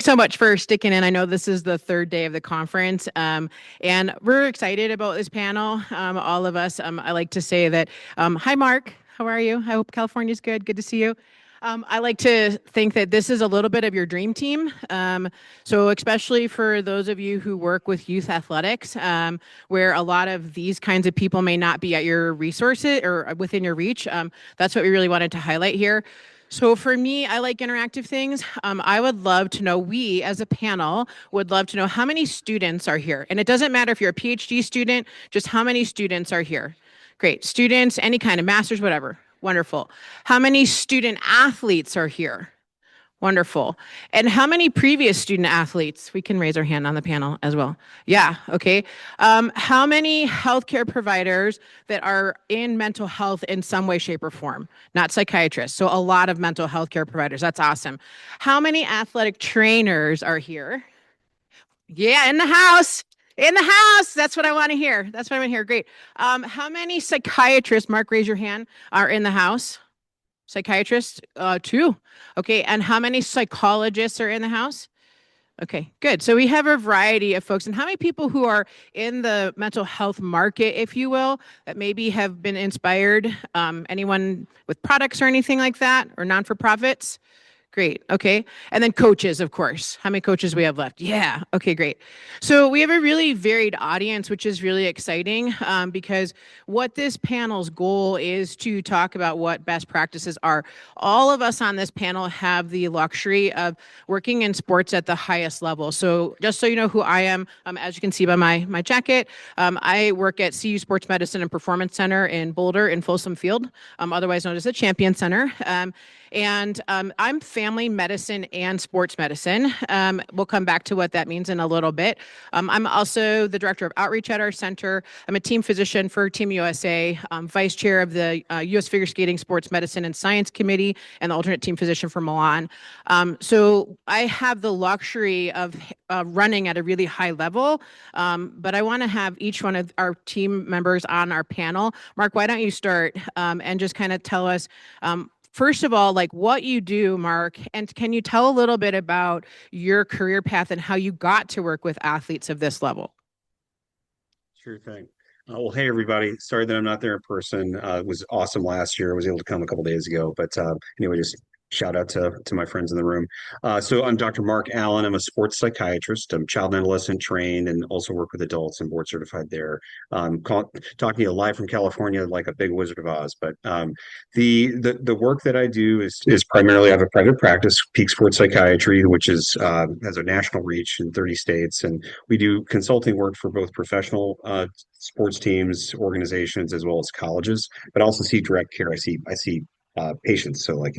So much for sticking in. I know this is the third day of the conference, and we're excited about this panel. All of us. I like to say that. Hi, Mark. How are you? I hope California's good. Good to see you. I like to think that this is a little bit of your dream team. So especially for those of you who work with youth athletics, where a lot of these kinds of people may not be at your resources or within your reach, that's what we really wanted to highlight here. So for me, I like interactive things. I would love to know, we as a panel would love to know how many students are here. And it doesn't matter if you're a PhD student, just how many students are here. Great. Students, any kind of masters, whatever. Wonderful. How many student athletes are here? Wonderful. And how many previous student athletes? We can raise our hand on the panel as well. Yeah, okay. How many healthcare providers that are in mental health in some way, shape, or form? Not psychiatrists. So a lot of mental health care providers. That's awesome. How many athletic trainers are here? Yeah, in the house. In the house. That's what I want to hear. That's what I want to hear. Great. How many psychiatrists, Mark, raise your hand, are in the house? Psychiatrists, two. Okay, and how many psychologists are in the house? Okay, good. So we have a variety of folks. And how many people who are in the mental health market, if you will, that maybe have been inspired? Anyone with products or anything like that, or non-for-profits? Great. Okay. And then coaches, of course. How many coaches we have left? Yeah. Okay, great. So we have a really varied audience, which is really exciting because what this panel's goal is to talk about what best practices are. All of us on this panel have the luxury of working in sports at the highest level. So just so you know who I am, as you can see by my jacket, I work at CU Sports Medicine and Performance Center in Boulder in Folsom Field, otherwise known as the Champion Center. And I'm family medicine and sports medicine. We'll come back to what that means in a little bit. I'm also the director of outreach at our center. I'm a team physician for Team USA, vice chair of the U.S. Figure Skating Sports Medicine and Science Committee, and the alternate team physician for Milan. So I have the luxury of running at a really high level, but I want to have each one of our team members on our panel. Mark, why don't you start and just kind of tell us first of all, like what you do, Mark, and can you tell a little bit about your career path and how you got to work with athletes of this level? Sure thing. Well, hey, everybody. Sorry that I'm not there in person. It was awesome last year. I was able to come a couple days ago. But anyway, just shout out to my friends in the room. So I'm Dr. Mark Allen. I'm a sports psychiatrist. I'm child and adolescent trained and also work with adults and board certified there. Talking to you live from California like a big Wizard of Oz. But the work that I do is primarily I have a private practice, Peak Sports Psychiatry, which is has a national reach in 30 states. And we do consulting work for both professional sports teams, organizations, as well as colleges, but I also see direct care. I see patients. So like,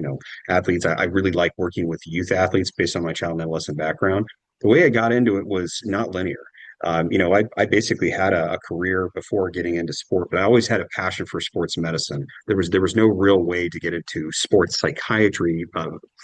athletes, I really like working with youth athletes based on my child and adolescent background. The way I got into it was not linear. I basically had a career before getting into sport, but I always had a passion for sports medicine. There was no real way to get into sports psychiatry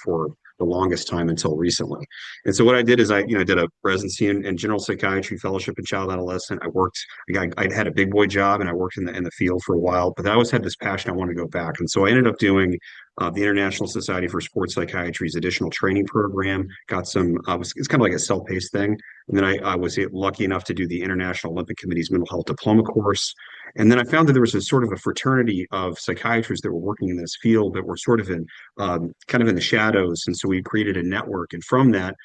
for the longest time until recently. And so what I did is I did a residency in general psychiatry, fellowship in child and adolescent. I had a big boy job and I worked in the field for a while, but I always had this passion. I wanted to go back. And so I ended up doing the International Society for Sports Psychiatry's additional training program. Got some, it's kind of like a self-paced thing. And then I was lucky enough to do the International Olympic Committee's mental health diploma course. And then I found that there was a sort of a fraternity of psychiatrists that were working in this field that were sort of in kind of in the shadows. And so we created a network. And from that,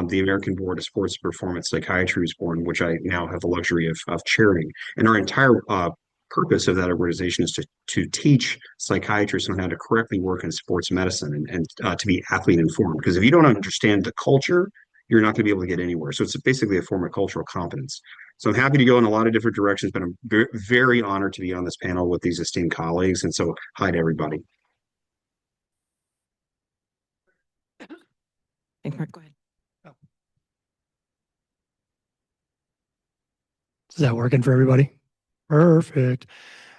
the American Board of Sports Performance Psychiatry was born, which I now have the luxury of chairing. And our entire purpose of that organization is to teach psychiatrists on how to correctly work in sports medicine and to be athlete informed. Because if you don't understand the culture, you're not going to be able to get anywhere. So it's basically a form of cultural competence. So I'm happy to go in a lot of different directions, but I'm very honored to be on this panel with these esteemed colleagues. And so hi to everybody. Thanks, Mark. Go ahead. Is that working for everybody? Perfect.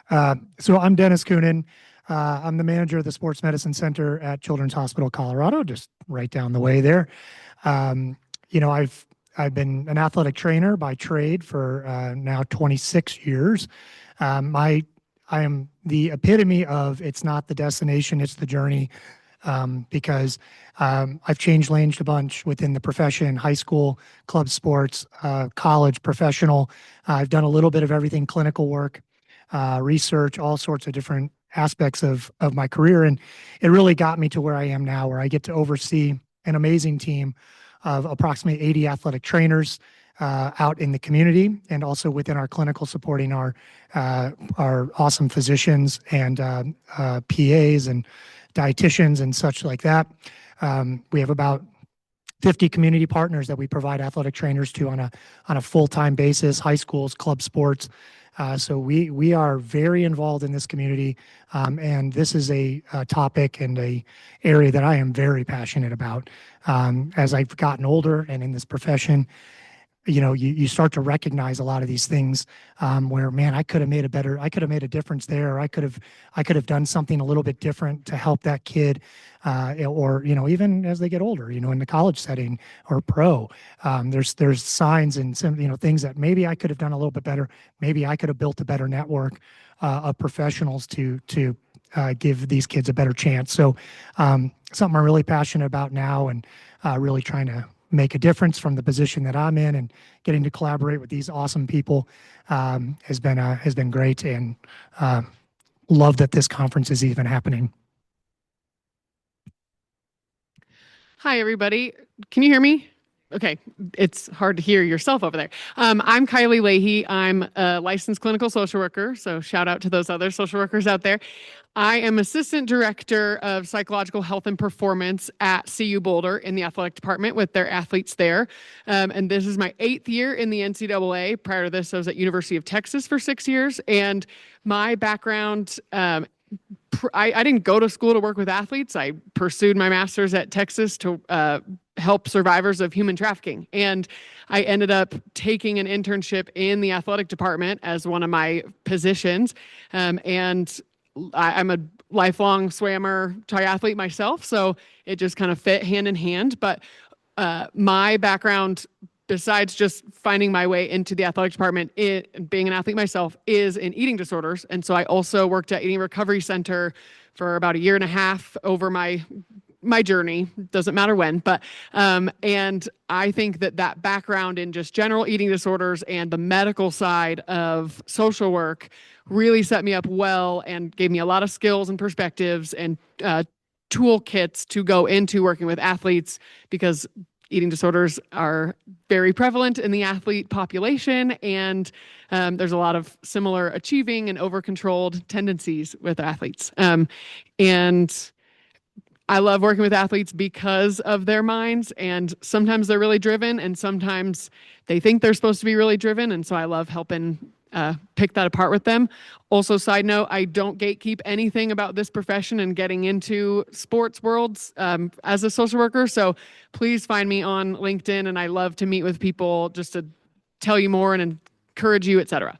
So I'm Dennis Coonan. I'm the manager of the Sports Medicine Center at Children's Hospital Colorado, just right down the way there. I've been an athletic trainer by trade for now 26 years. I am the epitome of it's not the destination, it's the journey. because I've changed lanes a bunch within the profession, high school, club sports, college, professional. I've done a little bit of everything, clinical work, research, all sorts of different aspects of my career. And it really got me to where I am now, where I get to oversee an amazing team of approximately 80 athletic trainers out in the community, and also within our clinical, supporting our awesome physicians and PAs and dietitians and such like that. We have about 50 community partners that we provide athletic trainers to on a full-time basis, high schools, club sports. So we are very involved in this community, and this is a topic and a area that I am very passionate about. As I've gotten older and in this profession, you start to recognize a lot of these things where, man, I could have made a difference there. Or I could have done something a little bit different to help that kid, or, even as they get older, in the college setting or pro, there's signs and some, things that maybe I could have done a little bit better. Maybe I could have built a better network of professionals to give these kids a better chance. So something I'm really passionate about now, and really trying to make a difference from the position that I'm in, and getting to collaborate with these awesome people has been great, and love that this conference is even happening. Hi, everybody. Can you hear me? Okay, it's hard to hear yourself over there. I'm Kylie Leahy. I'm a licensed clinical social worker, so shout out to those other social workers out there. I am Assistant Director of Psychological Health and Performance at CU Boulder in the athletic department with their athletes there. And this is my 8th year in the NCAA. Prior to this, I was at University of Texas for 6 years. And my background, I didn't go to school to work with athletes. I pursued my master's at Texas to help survivors of human trafficking. And I ended up taking an internship in the athletic department as one of my positions. And I'm a lifelong swimmer, triathlete myself, so it just kind of fit hand in hand. But my background, besides just finding my way into the athletic department, being an athlete myself, is in eating disorders. And so I also worked at Eating Recovery Center for about 1.5 years over my journey, doesn't matter when, but and I think that background in just general eating disorders and the medical side of social work really set me up well and gave me a lot of skills and perspectives and toolkits to go into working with athletes, because eating disorders are very prevalent in the athlete population, and there's a lot of similar achieving and over-controlled tendencies with athletes. And I love working with athletes because of their minds, and sometimes they're really driven, and sometimes they think they're supposed to be really driven, and so I love helping pick that apart with them. Also, side note, I don't gatekeep anything about this profession and getting into sports worlds as a social worker, so please find me on LinkedIn, and I love to meet with people just to tell you more and encourage you, etc.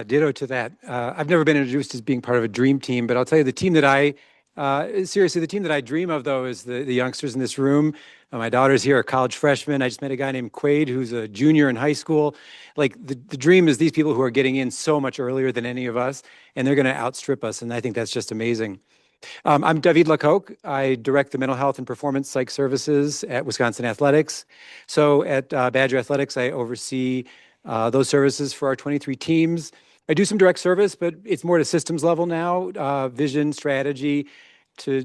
Ditto to that. I've never been introduced as being part of a dream team, but I'll tell you, the team that I dream of, though, is the youngsters in this room. My daughter's here, a college freshman. I just met a guy named Quaid, who's a junior in high school. Like, the dream is these people who are getting in so much earlier than any of us, and they're going to outstrip us, and I think that's just amazing. I'm David Lecoq. I direct the mental health and performance psych services at Wisconsin Athletics. So at Badger Athletics, I oversee those services for our 23 teams. I do some direct service, but it's more to systems level now, vision, strategy, to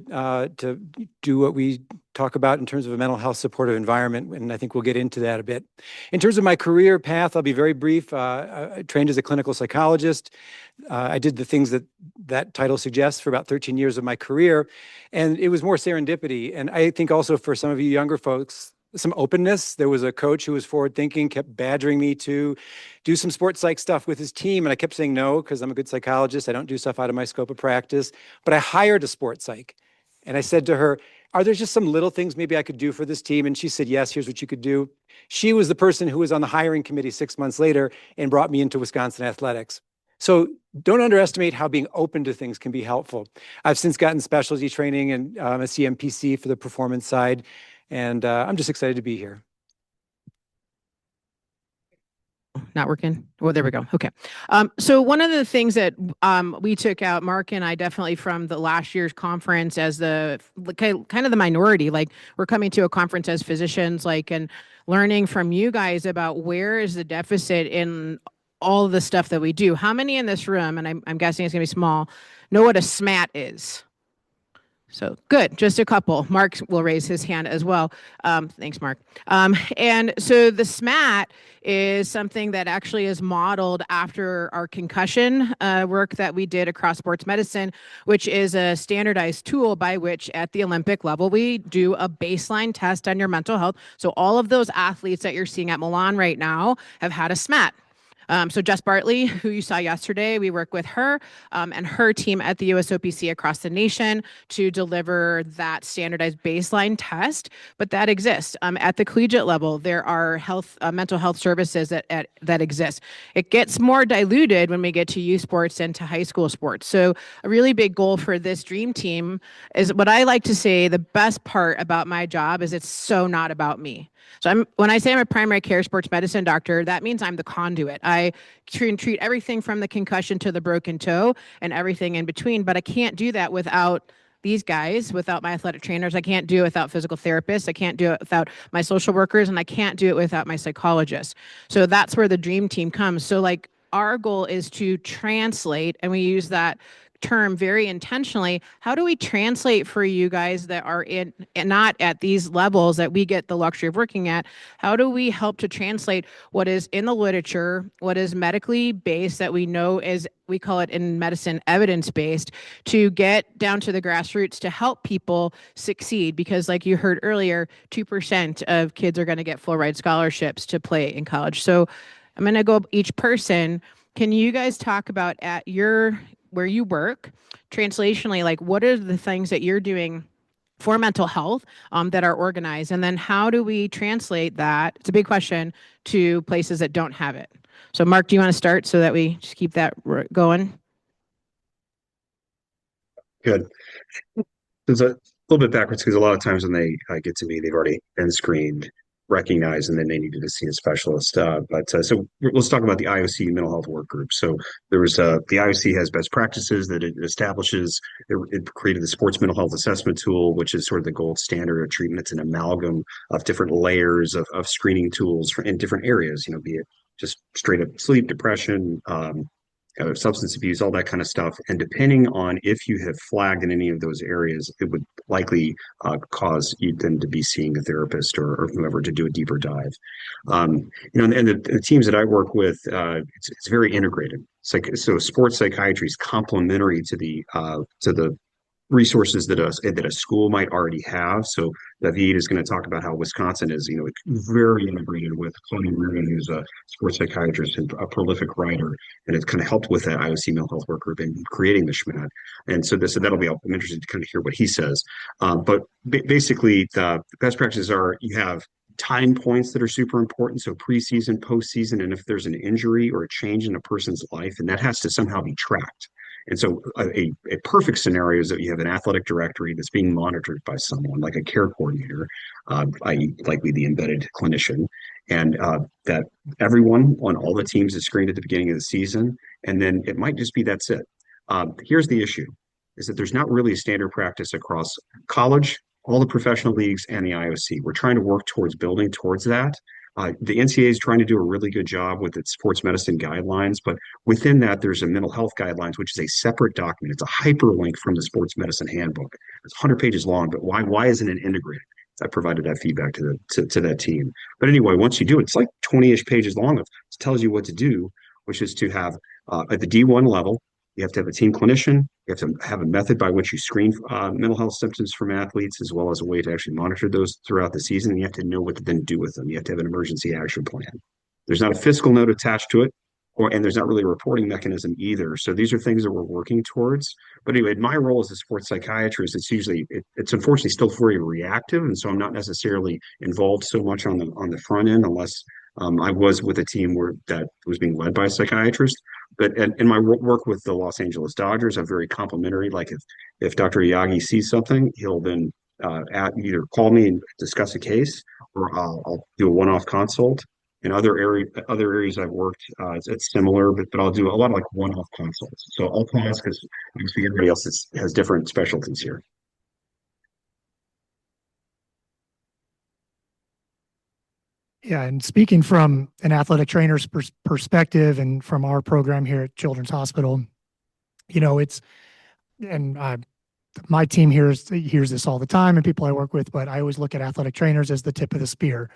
do what we talk about in terms of a mental health supportive environment, and I think we'll get into that a bit. In terms of my career path, I'll be very brief. I trained as a clinical psychologist. I did the things that title suggests for about 13 years of my career, and it was more serendipity. And I think also for some of you younger folks, some openness. There was a coach who was forward thinking, kept badgering me to do some sports psych stuff with his team. And I kept saying no, because I'm a good psychologist. I don't do stuff out of my scope of practice. But I hired a sports psych. And I said to her, are there just some little things maybe I could do for this team? And she said, yes, here's what you could do. She was the person who was on the hiring committee 6 months later and brought me into Wisconsin Athletics. So don't underestimate how being open to things can be helpful. I've since gotten specialty training and a CMPC for the performance side. And I'm just excited to be here. Not working. Oh, there we go. Okay. So one of the things that we took out, Mark and I definitely from the last year's conference as the kind of the minority, like we're coming to a conference as physicians, like, and learning from you guys about where is the deficit in all of the stuff that we do. How many in this room, and I'm guessing it's gonna be small, know what a SMAT is? So good, just a couple. Mark will raise his hand as well. Thanks, Mark. And so the SMAT is something that actually is modeled after our concussion work that we did across sports medicine, which is a standardized tool by which at the Olympic level, we do a baseline test on your mental health. So all of those athletes that you're seeing at Milan right now have had a SMAT. So Jess Bartley, who you saw yesterday, we work with her and her team at the USOPC across the nation to deliver that standardized baseline test. But that exists at the collegiate level. There are mental health services that exist. It gets more diluted when we get to youth sports and to high school sports. So a really big goal for this dream team is what I like to say. The best part about my job is it's so not about me. So when I say I'm a primary care sports medicine doctor, that means I'm the conduit. I treat everything from the concussion to the broken toe and everything in between, but I can't do that without these guys, without my athletic trainers. I can't do it without physical therapists. I can't do it without my social workers, and I can't do it without my psychologists. So that's where the dream team comes. So like our goal is to translate, and we use that term very intentionally. How do we translate for you guys that are in and not at these levels that we get the luxury of working at? How do we help to translate what is in the literature, what is medically based that we know is, we call it in medicine, evidence-based, to get down to the grassroots to help people succeed? Because like you heard earlier, 2% of kids are going to get full ride scholarships to play in college. So I'm going to go each person. Can you guys talk about at where you work, translationally, like what are the things that you're doing for mental health that are organized? And then how do we translate that? It's a big question to places that don't have it. So Mark, do you want to start so that we just keep that going? Good. It's a little bit backwards because a lot of times when they get to me, they've already been screened, recognized, and then they needed to see a specialist. So let's talk about the IOC mental health work group. So there was the IOC has best practices that it establishes. It created the sports mental health assessment tool, which is sort of the gold standard of treatment. It's an amalgam of different layers of screening tools in different areas. Be it just straight up sleep, depression, substance abuse, all that kind of stuff. And depending on if you have flagged in any of those areas, it would likely cause you then to be seeing a therapist or whoever to do a deeper dive. And the teams that I work with, it's very integrated. So sports psychiatry is complementary to the resources that a school might already have. So David is going to talk about how Wisconsin is, very integrated with Claudia Reardon, who's a sports psychiatrist and a prolific writer, and it's kind of helped with that IOC mental health work group in creating the SMAT. And so I'm interested to kind of hear what he says. But basically, the best practices are you have time points that are super important. So preseason, postseason, and if there's an injury or a change in a person's life, and that has to somehow be tracked. And so a perfect scenario is that you have an athletic directory that's being monitored by someone like a care coordinator, i.e. likely the embedded clinician, and that everyone on all the teams is screened at the beginning of the season. And then it might just be that's it. Here's the issue, is that there's not really a standard practice across college, all the professional leagues, and the IOC. We're trying to work towards building towards that. The NCAA is trying to do a really good job with its sports medicine guidelines, but within that, there's a mental health guidelines, which is a separate document. It's a hyperlink from the sports medicine handbook. It's 100 pages long, but why isn't it integrated? I provided that feedback to that team. But anyway, once you do it, it's like 20-ish pages long. It tells you what to do, which is to have at the D1 level, you have to have a team clinician. You have to have a method by which you screen mental health symptoms from athletes, as well as a way to actually monitor those throughout the season. And you have to know what to then do with them. You have to have an emergency action plan. There's not a fiscal note attached to it, and there's not really a reporting mechanism either. So these are things that we're working towards. But anyway, my role as a sports psychiatrist, it's unfortunately still very reactive, and so I'm not necessarily involved so much on the front end, unless I was with a team that was being led by a psychiatrist. But in my work with the Los Angeles Dodgers, I'm very complimentary. Like if Dr. Yagi sees something, he'll then either call me and discuss a case, or I'll do a one-off consult. In other areas I've worked, it's similar, but I'll do a lot of like one-off consults. So I'll pause because obviously everybody else has different specialties here. Yeah, and speaking from an athletic trainer's perspective and from our program here at Children's Hospital, it's and my team hears this all the time and people I work with, but I always look at athletic trainers as the tip of the spear,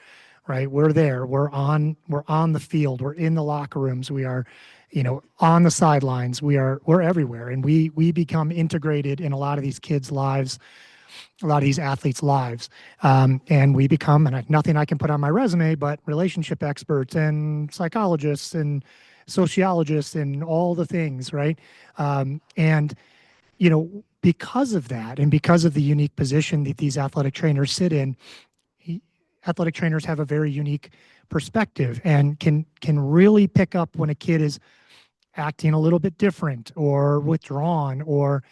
right? We're there, we're on the field, we're in the locker rooms, we are, on the sidelines, we're everywhere, and we become integrated in a lot of these kids' lives, a lot of these athletes' lives, and we become, and nothing I can put on my resume, but relationship experts and psychologists and sociologists and all the things, right? And because of that, and because of the unique position that these athletic trainers sit in, athletic trainers have a very unique perspective and can really pick up when a kid is acting a little bit different or withdrawn or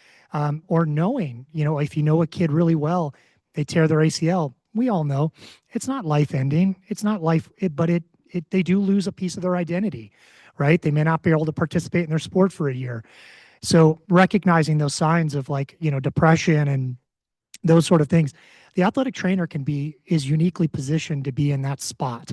knowing, if you know a kid really well, they tear their ACL. We all know it's not life ending. It's not life, but they do lose a piece of their identity, right? They may not be able to participate in their sport for a year. So recognizing those signs of depression and those sort of things, the athletic trainer is uniquely positioned to be in that spot.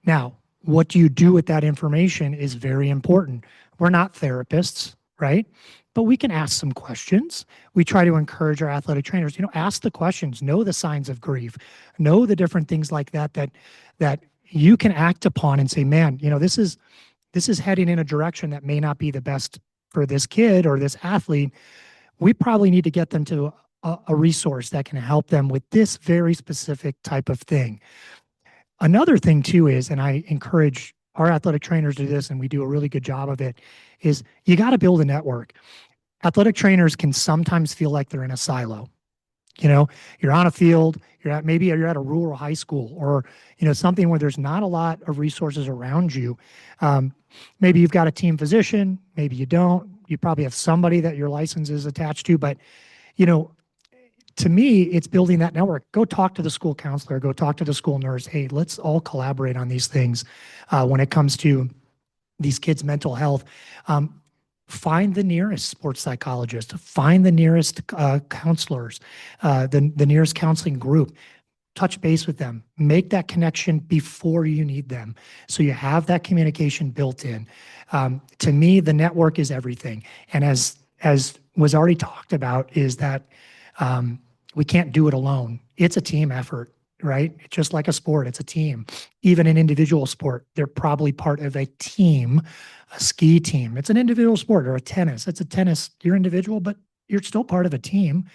Now, what do you do with that information is very important. We're not therapists, right? But we can ask some questions. We try to encourage our athletic trainers, ask the questions, know the signs of grief, know the different things like that you can act upon and say, man, this is heading in a direction that may not be the best for this kid or this athlete. We probably need to get them to a resource that can help them with this very specific type of thing. Another thing too is, and I encourage our athletic trainers to do this, and we do a really good job of it, is you got to build a network. Athletic trainers can sometimes feel like they're in a silo. You're on a field, maybe you're at a rural high school or, something where there's not a lot of resources around you. Maybe you've got a team physician, maybe you don't. You probably have somebody that your license is attached to, but, to me, it's building that network. Go talk to the school counselor, go talk to the school nurse. Hey, let's all collaborate on these things when it comes to these kids' mental health. Find the nearest sports psychologist, find the nearest counselors, the nearest counseling group, touch base with them, make that connection before you need them. So you have that communication built in. To me, the network is everything. And as was already talked about, is that we can't do it alone. It's a team effort, right? Just like a sport, it's a team. Even an individual sport, they're probably part of a team, a ski team. It's an individual sport, or a tennis. It's a tennis. You're individual, but you're still part of a team.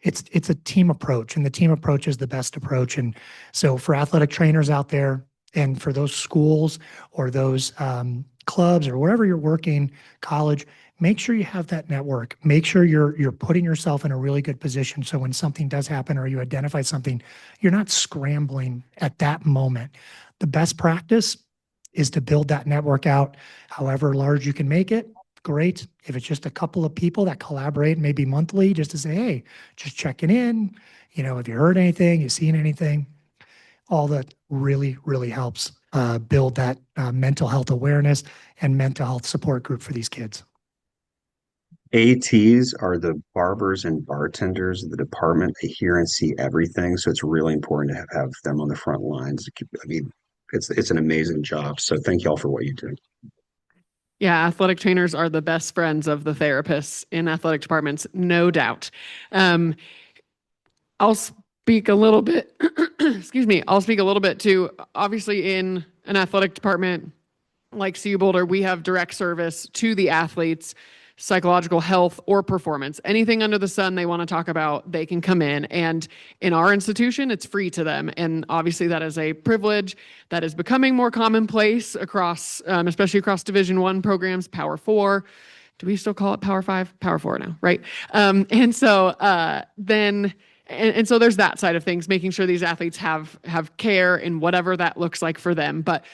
It's a team approach, and the team approach is the best approach. And so for athletic trainers out there, and for those schools or those clubs or wherever you're working, college, make sure you have that network. Make sure you're putting yourself in a really good position so when something does happen or you identify something, you're not scrambling at that moment. The best practice is to build that network out however large you can make it. Great. If it's just a couple of people that collaborate, maybe monthly, just to say, hey, just checking in, have you heard anything, you seen anything? All that really, really helps build that mental health awareness and mental health support group for these kids. ATs are the barbers and bartenders of the department. They hear and see everything. So it's really important to have them on the front lines. I mean, it's an amazing job. So thank you all for what you do. Yeah, athletic trainers are the best friends of the therapists in athletic departments, no doubt. I'll speak a little bit, excuse me, I'll speak a little bit to, obviously in an athletic department like CU Boulder, we have direct service to the athletes, psychological health or performance. Anything under the sun they want to talk about, they can come in. And in our institution, it's free to them. And obviously that is a privilege that is becoming more commonplace across, especially across Division I programs, Power 4. Do we still call it Power 5? Power 4 now, right? And so there's that side of things, making sure these athletes have care in whatever that looks like for them. But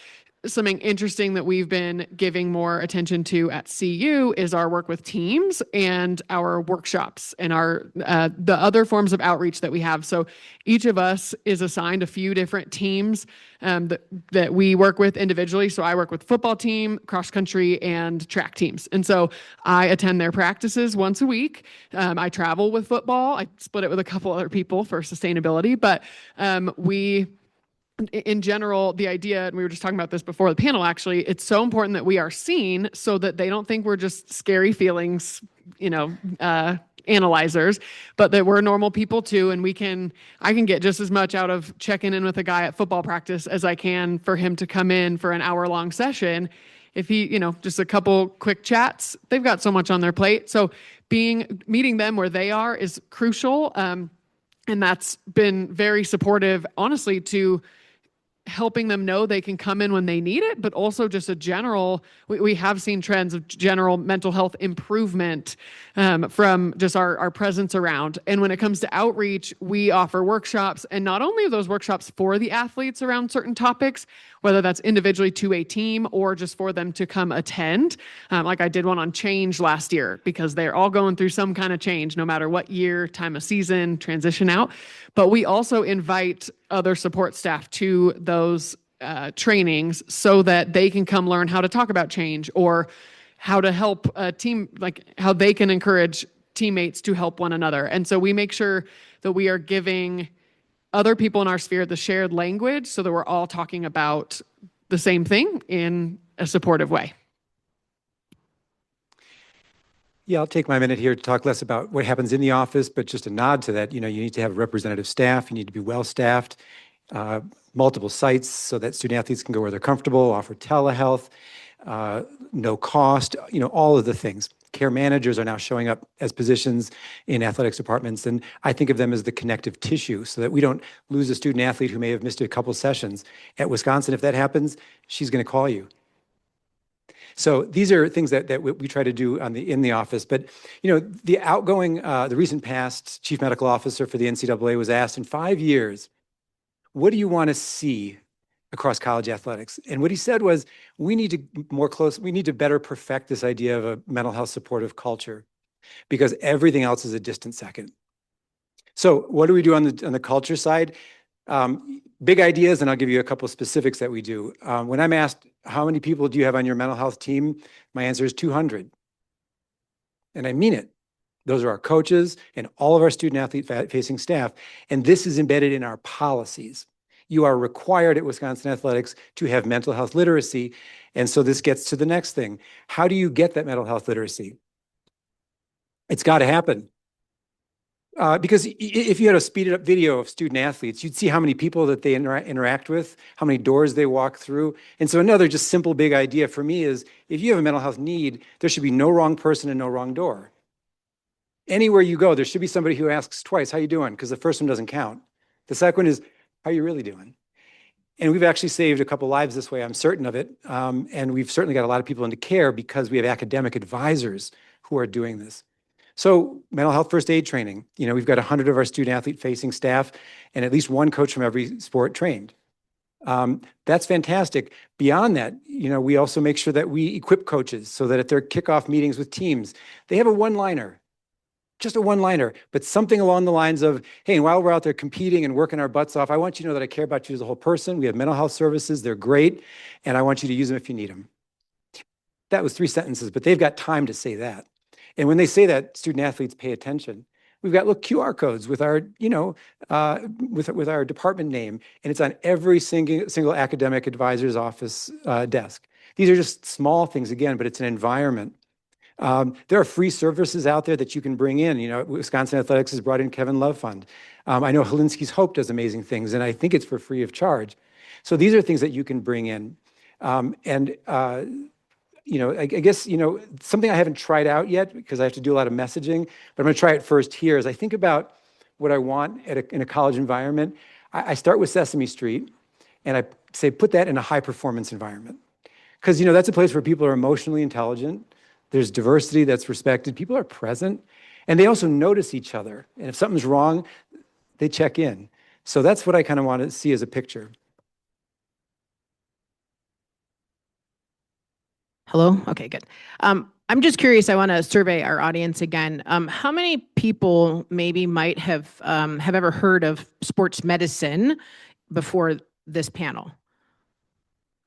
something interesting that we've been giving more attention to at CU is our work with teams and our workshops and our the other forms of outreach that we have. So each of us is assigned a few different teams that we work with individually. So I work with football team, cross country, and track teams. And so I attend their practices once a week. I travel with football. I split it with a couple other people for sustainability, but in general, the idea, and we were just talking about this before the panel, actually, it's so important that we are seen so that they don't think we're just scary feelings, analyzers, but that we're normal people too. And I can get just as much out of checking in with a guy at football practice as I can for him to come in for an hour-long session. If he, just a couple quick chats, they've got so much on their plate. So meeting them where they are is crucial. And that's been very supportive, honestly, to helping them know they can come in when they need it, but also just we have seen trends of general mental health improvement from just our presence around. And when it comes to outreach, we offer workshops, and not only are those workshops for the athletes around certain topics, whether that's individually to a team or just for them to come attend. Like I did one on change last year because they're all going through some kind of change, no matter what year, time of season, transition out. But we also invite other support staff to those trainings so that they can come learn how to talk about change or how to help a team, like how they can encourage teammates to help one another. And so we make sure that we are giving other people in our sphere the shared language so that we're all talking about the same thing in a supportive way. Yeah, I'll take my minute here to talk less about what happens in the office, but just a nod to that. You need to have representative staff. You need to be well-staffed, multiple sites so that student athletes can go where they're comfortable, offer telehealth, no cost, all of the things. Care managers are now showing up as positions in athletics departments, and I think of them as the connective tissue so that we don't lose a student athlete who may have missed a couple sessions. At Wisconsin, if that happens, she's going to call you. So these are things that we try to do in the office. But the recent past chief medical officer for the NCAA was asked, in 5 years, what do you want to see across college athletics? And what he said was, we need to better perfect this idea of a mental health supportive culture, because everything else is a distant second. So what do we do on the culture side? Big ideas, and I'll give you a couple of specifics that we do. When I'm asked, how many people do you have on your mental health team? My answer is 200. And I mean it. Those are our coaches and all of our student athlete facing staff. And this is embedded in our policies. You are required at Wisconsin Athletics to have mental health literacy. And so this gets to the next thing. How do you get that mental health literacy? It's got to happen. Because if you had a speeded up video of student athletes, you'd see how many people that they interact with, how many doors they walk through. And so another just simple big idea for me is, if you have a mental health need, there should be no wrong person and no wrong door. Anywhere you go, there should be somebody who asks twice, how you doing? Because the first one doesn't count. The second one is, how are you really doing? And we've actually saved a couple lives this way, I'm certain of it. And we've certainly got a lot of people into care because we have academic advisors who are doing this. So mental health first aid training, we've got 100 of our student athlete facing staff and at least one coach from every sport trained. That's fantastic. Beyond that, we also make sure that we equip coaches so that at their kickoff meetings with teams, they have a one-liner, just a one-liner, but something along the lines of, hey, and while we're out there competing and working our butts off, I want you to know that I care about you as a whole person. We have mental health services. They're great. And I want you to use them if you need them. That was 3 sentences, but they've got time to say that. And when they say that, student athletes pay attention. We've got QR codes with our, with our department name, and it's on every single academic advisor's office desk. These are just small things, again, but it's an environment. There are free services out there that you can bring in. Wisconsin Athletics has brought in Kevin Love Fund. I know Helinski's Hope does amazing things, and I think it's for free of charge. So these are things that you can bring in. I guess, something I haven't tried out yet because I have to do a lot of messaging, but I'm going to try it first here. As I think about what I want in a college environment, I start with Sesame Street and I say, put that in a high performance environment. Because, that's a place where people are emotionally intelligent. There's diversity that's respected. People are present and they also notice each other. And if something's wrong, they check in. So that's what I kind of want to see as a picture. Hello? Okay, good. I'm just curious, I want to survey our audience again. How many people maybe might have ever heard of sports medicine before this panel?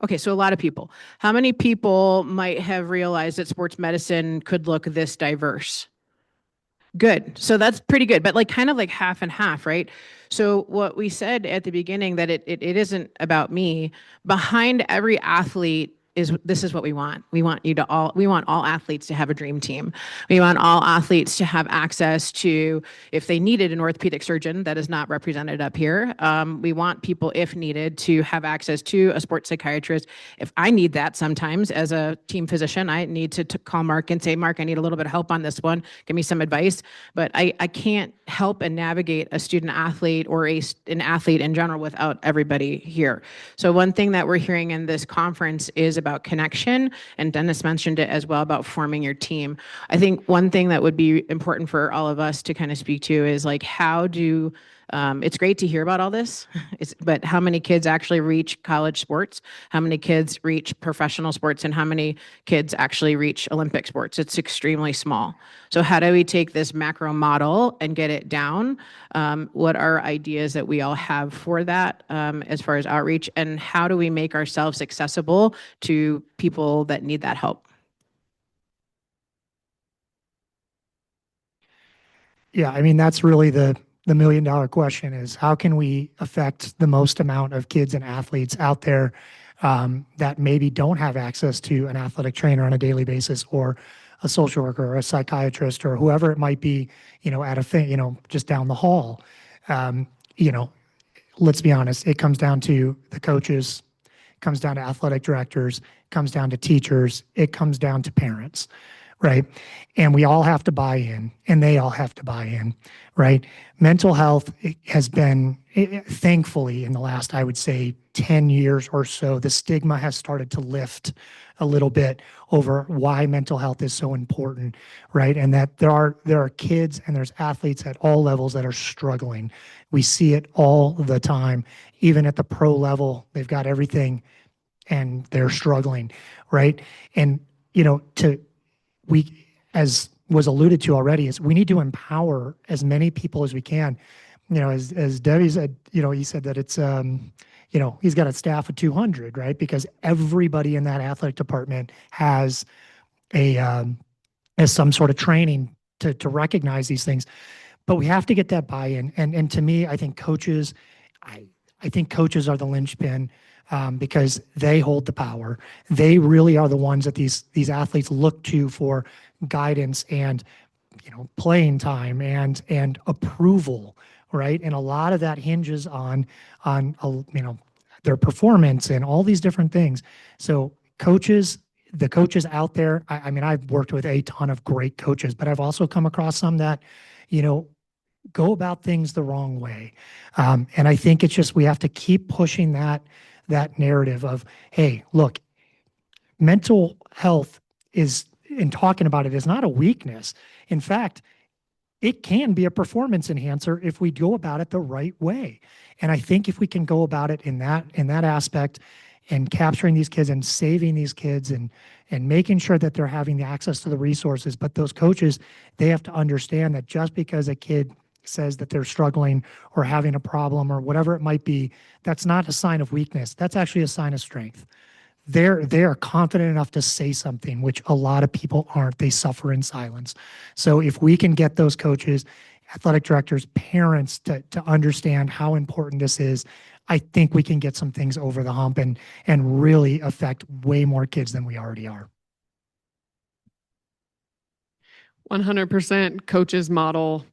Okay, so a lot of people. How many people might have realized that sports medicine could look this diverse? Good. So that's pretty good, but like kind of like half and half, right? So what we said at the beginning that it isn't about me. Behind every athlete is this is what we want. We want all athletes to have a dream team. We want all athletes to have access to, if they needed an orthopedic surgeon that is not represented up here. We want people, if needed, to have access to a sports psychiatrist. If I need that sometimes as a team physician, I need to call Mark and say, Mark, I need a little bit of help on this one. Give me some advice. But I can't help and navigate a student athlete or an athlete in general without everybody here. So one thing that we're hearing in this conference is about connection, and Dennis mentioned it as well about forming your team. I think one thing that would be important for all of us to kind of speak to is like how do it's great to hear about all this, but how many kids actually reach college sports? How many kids reach professional sports? And how many kids actually reach Olympic sports? It's extremely small. So how do we take this macro model and get it down? What are ideas that we all have for that as far as outreach? And how do we make ourselves accessible to people that need that help? Yeah, I mean, that's really the $1 million question is how can we affect the most amount of kids and athletes out there that maybe don't have access to an athletic trainer on a daily basis or a social worker or a psychiatrist or whoever it might be, at a thing, just down the hall. You know, let's be honest, it comes down to the coaches, it comes down to athletic directors, it comes down to teachers, it comes down to parents. Right. And we all have to buy in and they all have to buy in. Right. Mental health has been, thankfully, in the last, I would say, 10 years or so, the stigma has started to lift a little bit over why mental health is so important. Right. And that there are kids and there's athletes at all levels that are struggling. We see it all the time, even at the pro level. They've got everything and they're struggling. Right. And, we, as was alluded to already, is we need to empower as many people as we can. As Debbie said, he said that it's, he's got a staff of 200, right? Because everybody in that athletic department has has some sort of training to recognize these things. But we have to get that buy-in. And to me, I think coaches, I think coaches are the linchpin. Because they hold the power. They really are the ones that these athletes look to for guidance and playing time and approval, right? And a lot of that hinges on their performance and all these different things. So the coaches out there, I mean, I've worked with a ton of great coaches, but I've also come across some that go about things the wrong way. And I think it's just we have to keep pushing that narrative of, hey, look, mental health is, in talking about it, is not a weakness. In fact, it can be a performance enhancer if we go about it the right way. And I think if we can go about it in that aspect and capturing these kids and saving these kids and making sure that they're having the access to the resources, but those coaches, they have to understand that just because a kid says that they're struggling or having a problem or whatever it might be, that's not a sign of weakness. That's actually a sign of strength. They are confident enough to say something, which a lot of people aren't. They suffer in silence. So if we can get those coaches, athletic directors, parents to understand how important this is, I think we can get some things over the hump and really affect way more kids than we already are. 100% coaches model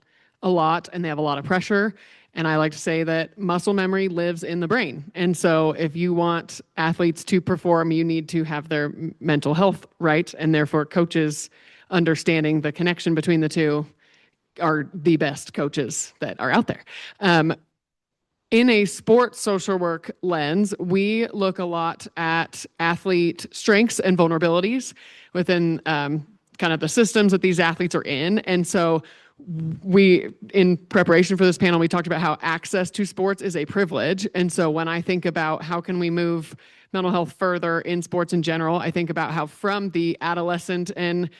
a lot and they have a lot of pressure. And I like to say that muscle memory lives in the brain. And so if you want athletes to perform, you need to have their mental health right. And therefore coaches understanding the connection between the two are the best coaches that are out there. In a sports social work lens, we look a lot at athlete strengths and vulnerabilities within kind of the systems that these athletes are in. And so we, in preparation for this panel, we talked about how access to sports is a privilege. And so when I think about how can we move mental health further in sports in general, I think about how from the adolescent and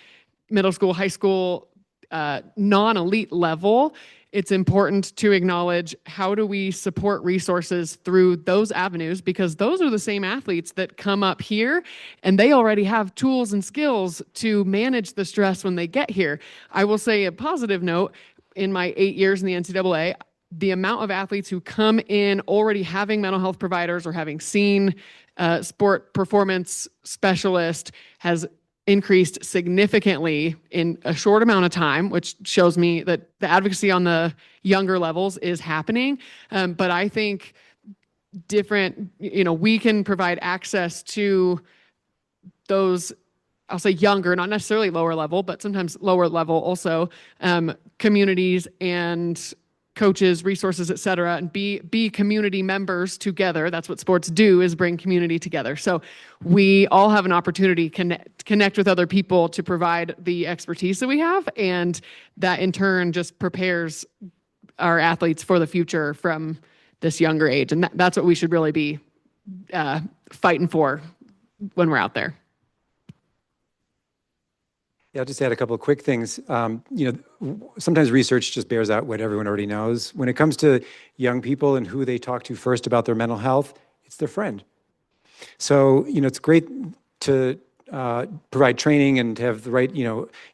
middle school, high school, non-elite level, it's important to acknowledge how do we support resources through those avenues, because those are the same athletes that come up here and they already have tools and skills to manage the stress when they get here. I will say a positive note, in my 8 years in the NCAA, the amount of athletes who come in already having mental health providers or having seen sport performance specialist has increased significantly in a short amount of time, which shows me that the advocacy on the younger levels is happening. But I think we can provide access to those, I'll say younger, not necessarily lower level, but sometimes lower level also, communities and coaches, resources, et cetera, and be community members together. That's what sports do, is bring community together. So we all have an opportunity to connect with other people to provide the expertise that we have. And that in turn just prepares our athletes for the future from this younger age. And that's what we should really be fighting for when we're out there. Yeah, I'll just add a couple of quick things. Sometimes research just bears out what everyone already knows. When it comes to young people and who they talk to first about their mental health, it's their friend. So, it's great to provide training and to have the right,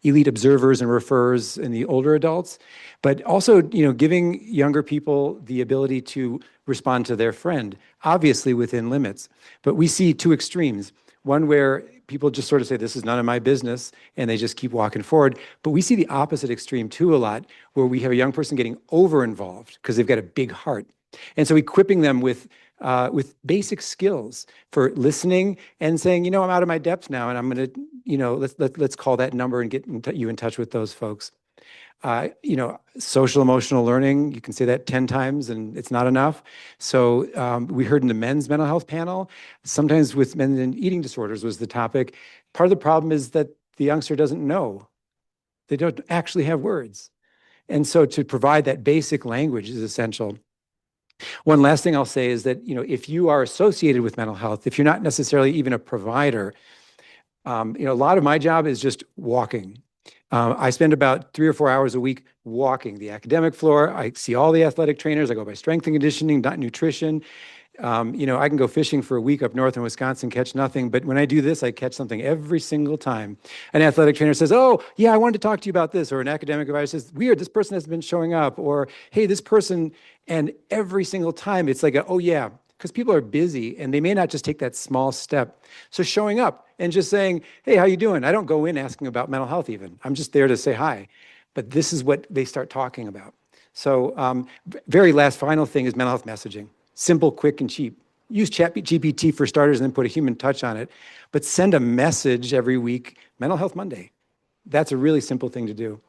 elite observers and referrers in the older adults, but also, giving younger people the ability to respond to their friend, obviously within limits. But we see two extremes. One where people just sort of say, this is none of my business, and they just keep walking forward. But we see the opposite extreme too a lot, where we have a young person getting over-involved because they've got a big heart. And so equipping them with basic skills for listening and saying, I'm out of my depth now, and I'm going to, let's call that number and get you in touch with those folks. Social emotional learning, you can say that 10 times and it's not enough. So we heard in the men's mental health panel, sometimes with men and eating disorders was the topic. Part of the problem is that the youngster doesn't know. They don't actually have words. And so to provide that basic language is essential. One last thing I'll say is that, if you are associated with mental health, if you're not necessarily even a provider, a lot of my job is just walking. I spend about 3 or 4 hours a week walking the academic floor. I see all the athletic trainers. I go by strength and conditioning, not nutrition. I can go fishing for a week up north in Wisconsin, catch nothing. But when I do this, I catch something every single time. An athletic trainer says, oh, yeah, I wanted to talk to you about this. Or an academic advisor says, weird, this person hasn't been showing up. Or, hey, this person. And every single time it's like, oh, yeah, because people are busy and they may not just take that small step. So showing up and just saying, hey, how you doing? I don't go in asking about mental health even. I'm just there to say hi. But this is what they start talking about. So very last final thing is mental health messaging. Simple, quick, and cheap. Use ChatGPT for starters and then put a human touch on it. But send a message every week, Mental Health Monday. That's a really simple thing to do.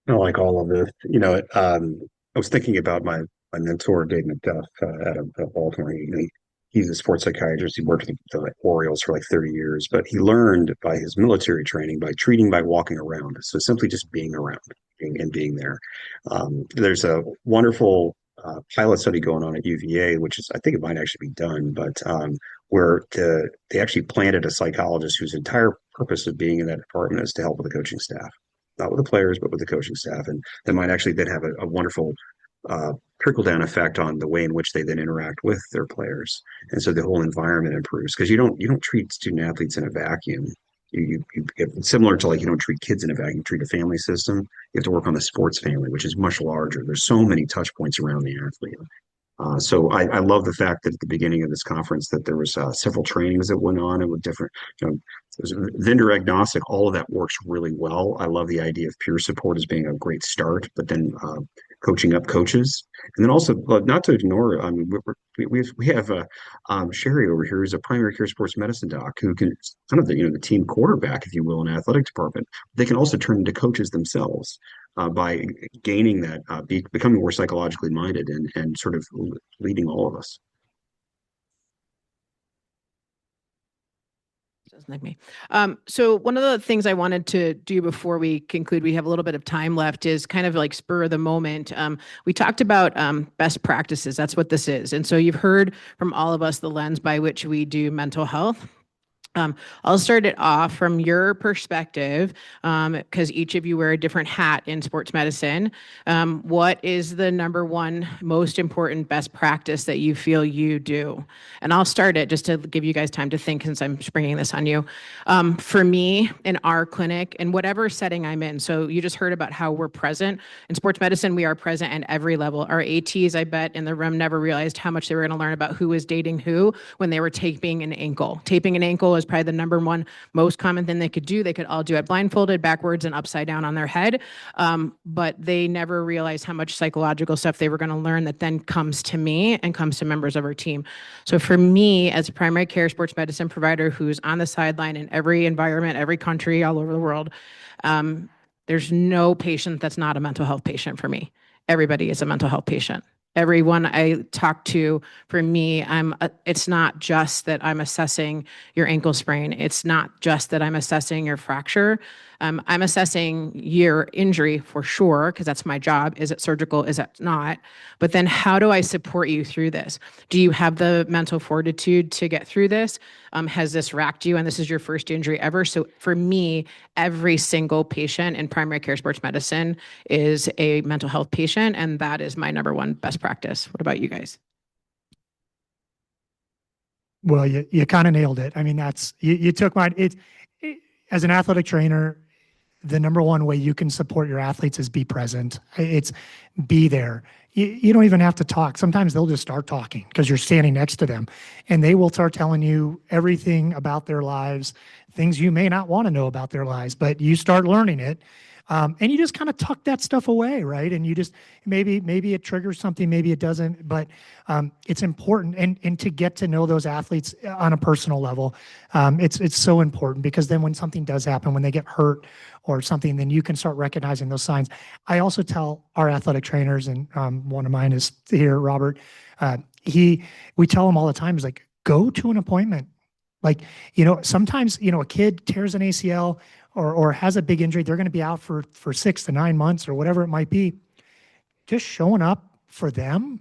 I like all of this. I was thinking about my mentor, Dave McDuff, out of Baltimore. He's a sports psychiatrist. He worked with the Orioles for like 30 years, but he learned by his military training by treating by walking around. So simply just being around and being there. There's a wonderful pilot study going on at UVA, which is, I think it might actually be done, but where they actually planted a psychologist whose entire purpose of being in that department is to help with the coaching staff. Not with the players, but with the coaching staff. And that might actually then have a wonderful trickle-down effect on the way in which they then interact with their players. And so the whole environment improves, because you don't treat student athletes in a vacuum. It's similar to, like, you don't treat kids in a vacuum. You treat a family system. You have to work on the sports family, which is much larger. There's so many touch points around the athlete. So I love the fact that at the beginning of this conference that there was several trainings that went on and with different, it was vendor agnostic. All of that works really well. I love the idea of peer support as being a great start, but then coaching up coaches, and then also not to ignore. I mean, we have Sherry over here, who's a primary care sports medicine doc, who can kind of the team quarterback, if you will, in an athletic department. They can also turn into coaches themselves. By gaining that, becoming more psychologically minded and sort of leading all of us. Doesn't like me. So one of the things I wanted to do before we conclude, we have a little bit of time left, is kind of like spur of the moment. We talked about best practices. That's what this is. And so you've heard from all of us the lens by which we do mental health. I'll start it off from your perspective, because each of you wear a different hat in sports medicine. What is the number one most important best practice that you feel you do? And I'll start it just to give you guys time to think, since I'm springing this on you. For me, in our clinic, in whatever setting I'm in, so you just heard about how we're present. In sports medicine, we are present at every level. Our ATs, I bet, in the room never realized how much they were going to learn about who was dating who when they were taping an ankle. Taping an ankle is probably the number one most common thing they could do. They could all do it blindfolded, backwards, and upside down on their head. But they never realized how much psychological stuff they were going to learn that then comes to me and comes to members of our team. So for me, as a primary care sports medicine provider who's on the sideline in every environment, every country, all over the world, there's no patient that's not a mental health patient for me. Everybody is a mental health patient. Everyone I talk to, for me, it's not just that I'm assessing your ankle sprain. It's not just that I'm assessing your fracture. I'm assessing your injury for sure, because that's my job. Is it surgical? Is it not? But then how do I support you through this? Do you have the mental fortitude to get through this? Has this racked you and this is your first injury ever? So for me, every single patient in primary care sports medicine is a mental health patient, and that is my number one best practice. What about you guys? Well, you kind of nailed it. I mean, you took mine. As an athletic trainer, the number one way you can support your athletes is be present. It's be there. You don't even have to talk. Sometimes they'll just start talking because you're standing next to them, and they will start telling you everything about their lives, things you may not want to know about their lives, but you start learning it. And you just kind of tuck that stuff away, right? And you just, maybe it triggers something, maybe it doesn't, but it's important. And to get to know those athletes on a personal level, it's so important, because then when something does happen, when they get hurt or something, then you can start recognizing those signs. I also tell our athletic trainers, and one of mine is here, Robert, we tell them all the time, is like, go to an appointment. Like, sometimes, a kid tears an ACL or has a big injury, they're going to be out for 6 to 9 months or whatever it might be. Just showing up for them,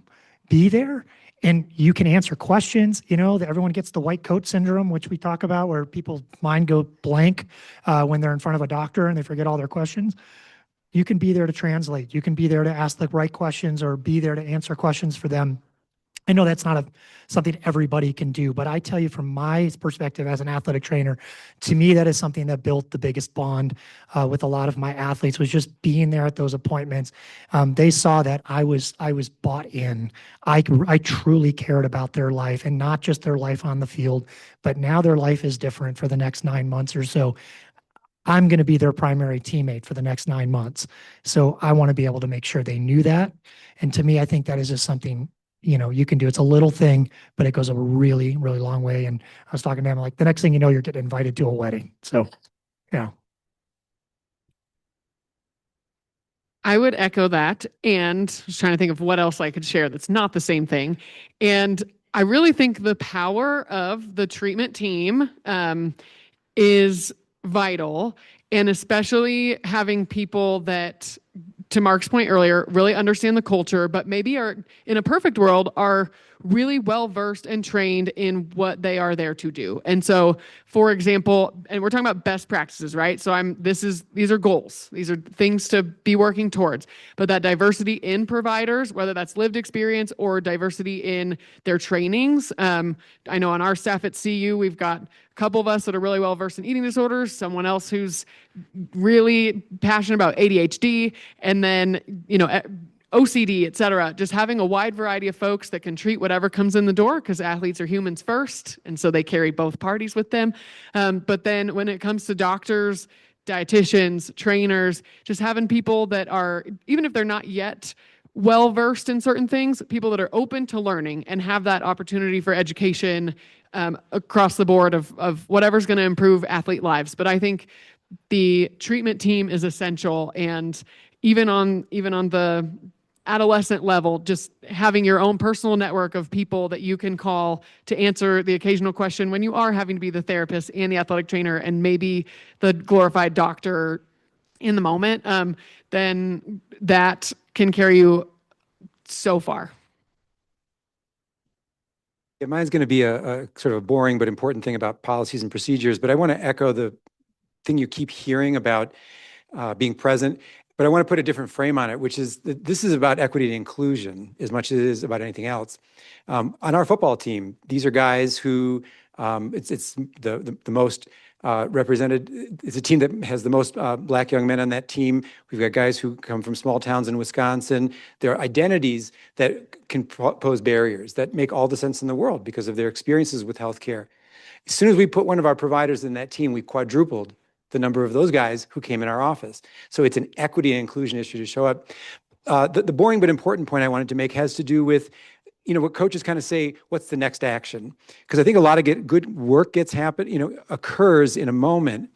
be there, and you can answer questions. That everyone gets the white coat syndrome, which we talk about, where people's mind go blank when they're in front of a doctor and they forget all their questions. You can be there to translate. You can be there to ask the right questions or be there to answer questions for them. I know that's not something everybody can do, but I tell you, from my perspective as an athletic trainer, to me, that is something that built the biggest bond with a lot of my athletes, was just being there at those appointments. They saw that I was bought in. I truly cared about their life, and not just their life on the field, but now their life is different for the next 9 months or so. I'm going to be their primary teammate for the next 9 months. So I want to be able to make sure they knew that. And to me, I think that is just something you can do. It's a little thing, but it goes a really, really long way. And I was talking to him, like, the next thing you know, you're getting invited to a wedding. So, yeah. I would echo that. And I was trying to think of what else I could share that's not the same thing. And I really think the power of the treatment team is vital. And especially having people that, to Mark's point earlier, really understand the culture, but maybe are, in a perfect world, are really well versed and trained in what they are there to do. And so, for example, and we're talking about best practices, right? So these are goals. These are things to be working towards. But that diversity in providers, whether that's lived experience or diversity in their trainings. I know on our staff at CU, we've got a couple of us that are really well versed in eating disorders, someone else who's really passionate about ADHD, and then, OCD, et cetera. Just having a wide variety of folks that can treat whatever comes in the door, because athletes are humans first, and so they carry both parties with them. But then when it comes to doctors, dietitians, trainers, just having people that are, even if they're not yet well versed in certain things, people that are open to learning and have that opportunity for education across the board of whatever's going to improve athlete lives. But I think the treatment team is essential, and even on the adolescent level, just having your own personal network of people that you can call to answer the occasional question when you are having to be the therapist and the athletic trainer and maybe the glorified doctor in the moment, then that can carry you so far. Yeah, mine's going to be a sort of a boring but important thing about policies and procedures, but I want to echo the thing you keep hearing about being present. But I want to put a different frame on it, which is that this is about equity and inclusion as much as it is about anything else. On our football team, these are guys who it's the most represented. It's a team that has the most Black young men on that team. We've got guys who come from small towns in Wisconsin. There are identities that can pose barriers that make all the sense in the world because of their experiences with healthcare. As soon as we put one of our providers in that team, we quadrupled the number of those guys who came in our office. So it's an equity and inclusion issue to show up. The boring but important point I wanted to make has to do with, what coaches kind of say, what's the next action? Because I think a lot of good work occurs in a moment,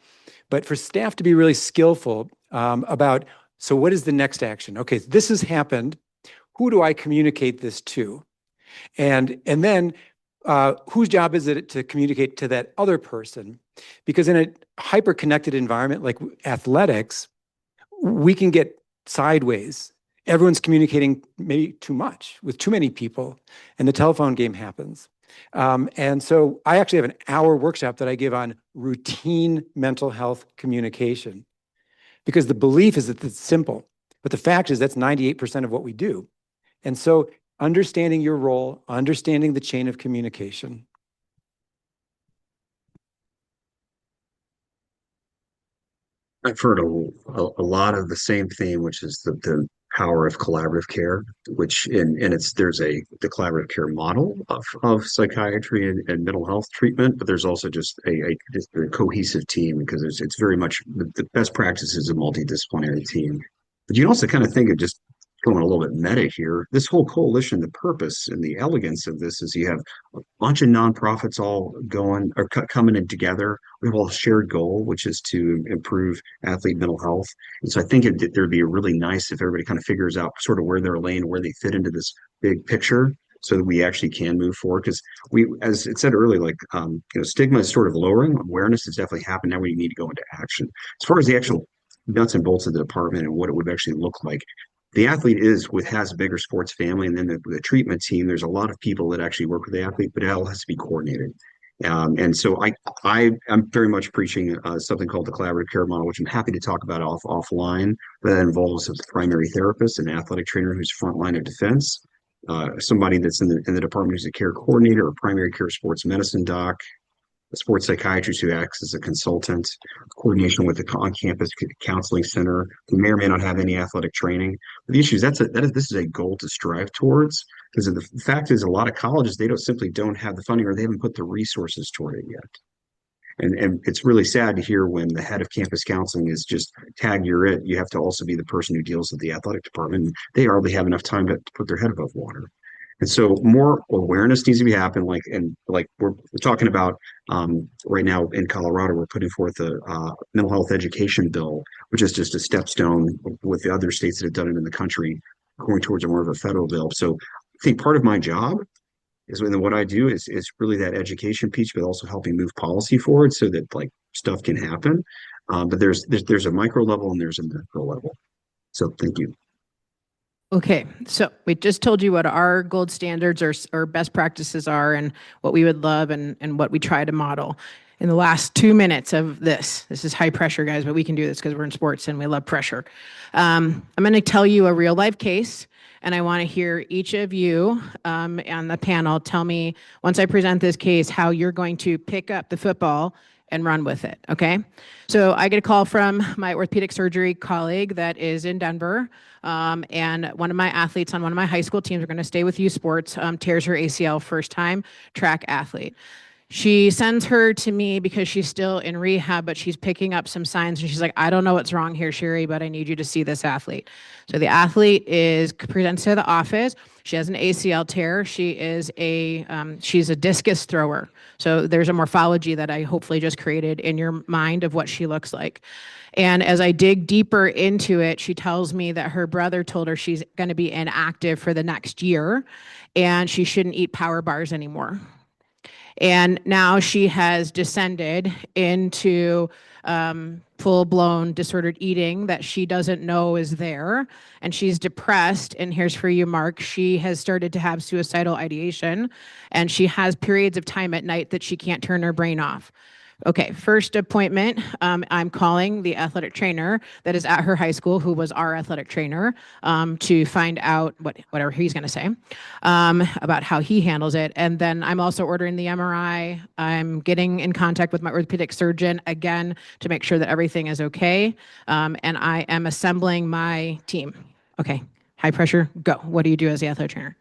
but for staff to be really skillful about, so what is the next action? Okay, this has happened. Who do I communicate this to? And then whose job is it to communicate to that other person? Because in a hyper-connected environment like athletics, we can get sideways. Everyone's communicating maybe too much with too many people, and the telephone game happens. And so I actually have an hour workshop that I give on routine mental health communication, because the belief is that it's simple, but the fact is that's 98% of what we do. And so understanding your role, understanding the chain of communication. I've heard a lot of the same theme, which is the power of collaborative care, which there's the collaborative care model of psychiatry and mental health treatment, but there's also just a cohesive team, because it's very much the best practice is a multidisciplinary team. But you also kind of think of, just going a little bit meta here, this whole coalition, the purpose and the elegance of this is you have a bunch of nonprofits all going or coming in together. We have a shared goal, which is to improve athlete mental health. And so I think there'd be really nice if everybody kind of figures out sort of where they're laying, where they fit into this big picture, so that we actually can move forward. Because as it said earlier, like stigma is sort of lowering, awareness has definitely happened. Now we need to go into action. As far as the actual nuts and bolts of the department and what it would actually look like, the athlete has a bigger sports family, and then the treatment team, there's a lot of people that actually work with the athlete, but it all has to be coordinated. And so I'm very much preaching something called the collaborative care model, which I'm happy to talk about offline. But that involves a primary therapist, an athletic trainer who's front line of defense, somebody that's in the department who's a care coordinator, a primary care sports medicine doc, a sports psychiatrist who acts as a consultant, coordination with the on-campus counseling center, who may or may not have any athletic training. But the issue is this is a goal to strive towards, because the fact is a lot of colleges, they don't have the funding, or they haven't put the resources toward it yet. And it's really sad to hear when the head of campus counseling is just tag you're it. You have to also be the person who deals with the athletic department. They hardly have enough time to put their head above water. And so more awareness needs to be happening. Like we're talking about right now in Colorado, we're putting forth a mental health education bill, which is just a stepstone with the other states that have done it in the country, going towards more of a federal bill. So I think part of my job is what I do is really that education piece, but also helping move policy forward so that like stuff can happen. But there's a micro level and there's a macro level. So thank you. Okay, so we just told you what our gold standards or best practices are, and what we would love and what we try to model. In the last 2 minutes of this is high pressure, guys, but we can do this because we're in sports and we love pressure. I'm going to tell you a real life case, and I want to hear each of you on the panel tell me, once I present this case, how you're going to pick up the football and run with it, okay? So I get a call from my orthopedic surgery colleague that is in Denver, and one of my athletes on one of my high school teams, are going to stay with U Sports, tears her ACL, first time track athlete. She sends her to me because she's still in rehab, but she's picking up some signs and she's like, I don't know what's wrong here, Sherry, but I need you to see this athlete. So the athlete presents to the office. She has an ACL tear. She's a discus thrower. So there's a morphology that I hopefully just created in your mind of what she looks like. And as I dig deeper into it, she tells me that her brother told her she's going to be inactive for the next year and she shouldn't eat power bars anymore. And now she has descended into full-blown disordered eating that she doesn't know is there. And she's depressed. And here's for you, Mark. She has started to have suicidal ideation. And she has periods of time at night that she can't turn her brain off. Okay, first appointment, I'm calling the athletic trainer that is at her high school, who was our athletic trainer, to find out whatever he's going to say about how he handles it. And then I'm also ordering the MRI. I'm getting in contact with my orthopedic surgeon again to make sure that everything is okay. And I am assembling my team. Okay, high pressure, go. What do you do as the athletic trainer?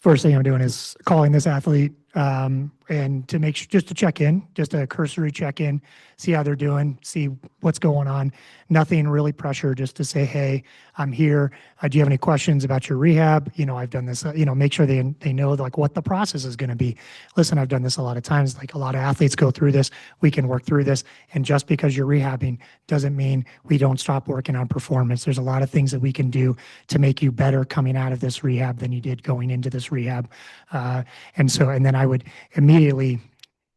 First thing I'm doing is calling this athlete and to make sure, just to check in, just a cursory check in, see how they're doing, see what's going on. Nothing really pressure, just to say, hey, I'm here. Do you have any questions about your rehab? I've done this, make sure they know like what the process is going to be. Listen, I've done this a lot of times. Like a lot of athletes go through this. We can work through this. And just because you're rehabbing doesn't mean we don't stop working on performance. There's a lot of things that we can do to make you better coming out of this rehab than you did going into this rehab. And then I would immediately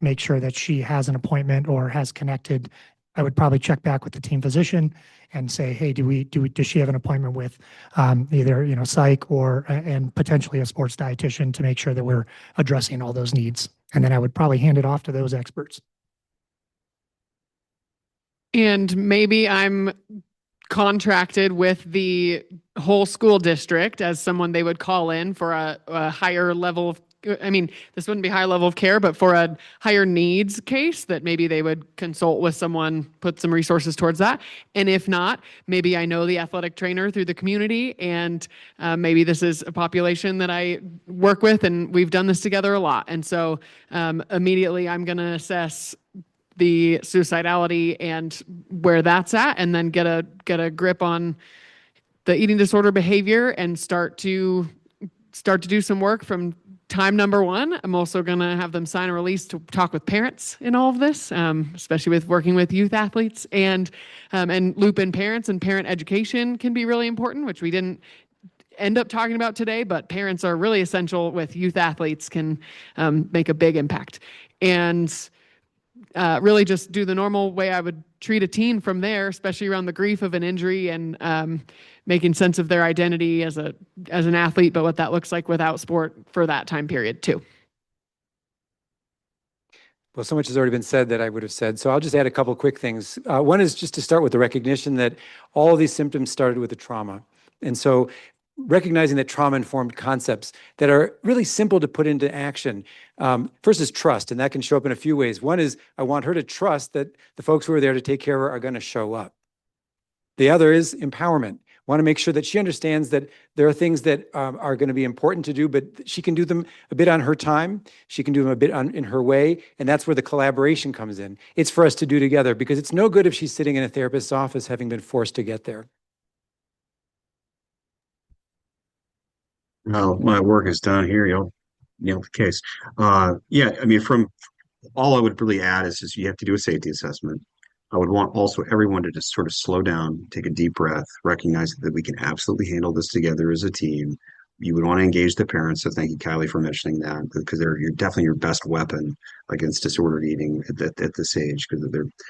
make sure that she has an appointment or has connected. I would probably check back with the team physician and say, hey, does she have an appointment with either, psych and potentially a sports dietitian to make sure that we're addressing all those needs. And then I would probably hand it off to those experts. And maybe I'm contracted with the whole school district as someone they would call in for a higher level of, this wouldn't be high level of care, but for a higher needs case that maybe they would consult with someone, put some resources towards that. And if not, maybe I know the athletic trainer through the community and maybe this is a population that I work with and we've done this together a lot. And so immediately I'm going to assess the suicidality and where that's at, and then get a grip on the eating disorder behavior and start to do some work from time number one. I'm also going to have them sign a release to talk with parents in all of this, especially with working with youth athletes, and loop in parents, and parent education can be really important, which we didn't end up talking about today, but parents are really essential with youth athletes, can make a big impact. And really just do the normal way I would treat a teen from there, especially around the grief of an injury and making sense of their identity as an athlete, but what that looks like without sport for that time period too. Well, so much has already been said that I would have said, so I'll just add a couple quick things. One is just to start with the recognition that all of these symptoms started with a trauma. And so recognizing that trauma-informed concepts that are really simple to put into action. First is trust, and that can show up in a few ways. One is I want her to trust that the folks who are there to take care of her are going to show up. The other is empowerment. Want to make sure that she understands that there are things that are going to be important to do, but she can do them a bit on her time. She can do them a bit in her way, and that's where the collaboration comes in. It's for us to do together, because it's no good if she's sitting in a therapist's office having been forced to get there. Well, my work is done here. You'll nail the case. From all I would really add is just you have to do a safety assessment. I would want also everyone to just sort of slow down, take a deep breath, recognize that we can absolutely handle this together as a team. You would want to engage the parents. So thank you, Kylie, for mentioning that, because you're definitely your best weapon against disordered eating at this age.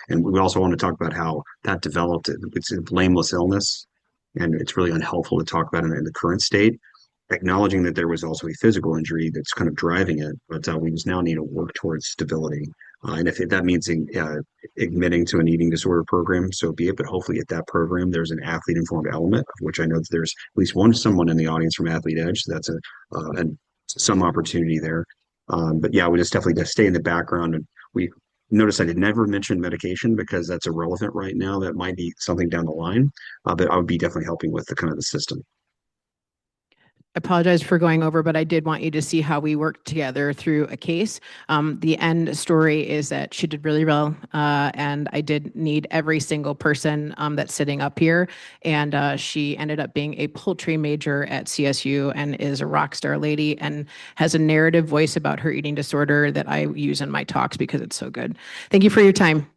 And we also want to talk about how that developed. It's a blameless illness, and it's really unhelpful to talk about it in the current state. Acknowledging that there was also a physical injury that's kind of driving it, but we just now need to work towards stability. And if that means admitting to an eating disorder program, so be it. But hopefully at that program, there's an athlete-informed element, of which I know that there's at least someone in the audience from Athlete Edge. So that's some opportunity there. But yeah, we just definitely stay in the background. And we notice I did never mention medication because that's irrelevant right now. That might be something down the line, but I would be definitely helping with the system. apologize for going over, but I did want you to see how we worked together through a case. The end story is that she did really well, and I did need every single person that's sitting up here. And she ended up being a poultry major at CSU and is a rock star lady and has a narrative voice about her eating disorder that I use in my talks because it's so good. Thank you for your time.